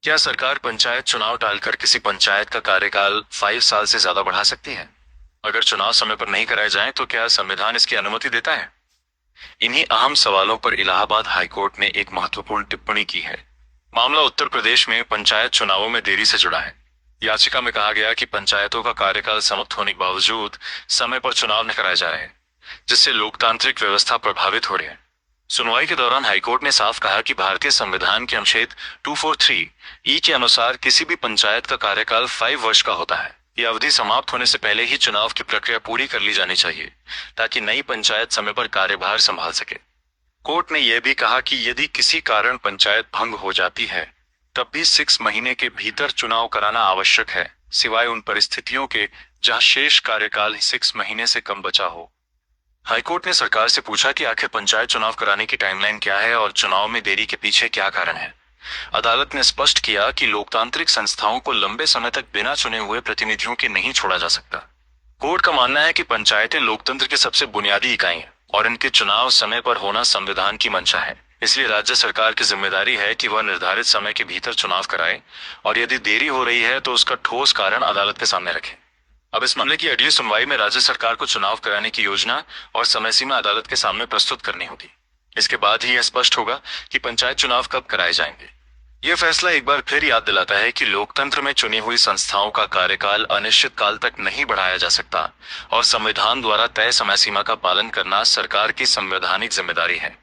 क्या सरकार पंचायत चुनाव टालकर किसी पंचायत का कार्यकाल 5 साल से ज्यादा बढ़ा सकती है? अगर चुनाव समय पर नहीं कराए जाएं तो क्या संविधान इसकी अनुमति देता है? इन्हीं अहम सवालों पर इलाहाबाद हाईकोर्ट ने एक महत्वपूर्ण टिप्पणी की है। मामला उत्तर प्रदेश में पंचायत चुनावों में देरी से जुड़ा है। याचिका में कहा गया कि पंचायतों का कार्यकाल समाप्त होने के बावजूद समय पर चुनाव न कराए जा रहे हैं, जिससे लोकतांत्रिक व्यवस्था प्रभावित हो रही है। सुनवाई के दौरान हाईकोर्ट ने साफ कहा कि भारतीय संविधान के अनुच्छेद 243 ई के अनुसार किसी भी पंचायत का कार्यकाल 5 वर्ष का होता है। यह अवधि समाप्त होने से पहले ही चुनाव की प्रक्रिया पूरी कर ली जानी चाहिए, ताकि नई पंचायत समय पर कार्यभार संभाल सके। कोर्ट ने यह भी कहा कि यदि किसी कारण पंचायत भंग हो जाती है, तब भी 6 महीने के भीतर चुनाव कराना आवश्यक है, सिवाय उन परिस्थितियों के जहां शेष कार्यकाल 6 महीने से कम बचा हो। हाईकोर्ट ने सरकार से पूछा कि आखिर पंचायत चुनाव कराने की टाइमलाइन क्या है और चुनाव में देरी के पीछे क्या कारण है। अदालत ने स्पष्ट किया कि लोकतांत्रिक संस्थाओं को लंबे समय तक बिना चुने हुए प्रतिनिधियों के नहीं छोड़ा जा सकता। कोर्ट का मानना है कि पंचायतें लोकतंत्र की सबसे बुनियादी इकाई हैं और इनके चुनाव समय पर होना संविधान की मंशा है। इसलिए राज्य सरकार की जिम्मेदारी है कि वह निर्धारित समय के भीतर चुनाव कराए और यदि देरी हो रही है तो उसका ठोस कारण अदालत के सामने रखे। अब इस मामले की अगली सुनवाई में राज्य सरकार को चुनाव कराने की योजना और समय सीमा अदालत के सामने प्रस्तुत करनी होगी। इसके बाद ही यह स्पष्ट होगा कि पंचायत चुनाव कब कराए जाएंगे। यह फैसला एक बार फिर याद दिलाता है कि लोकतंत्र में चुनी हुई संस्थाओं का कार्यकाल अनिश्चित काल तक नहीं बढ़ाया जा सकता और संविधान द्वारा तय समय सीमा का पालन करना सरकार की संवैधानिक जिम्मेदारी है।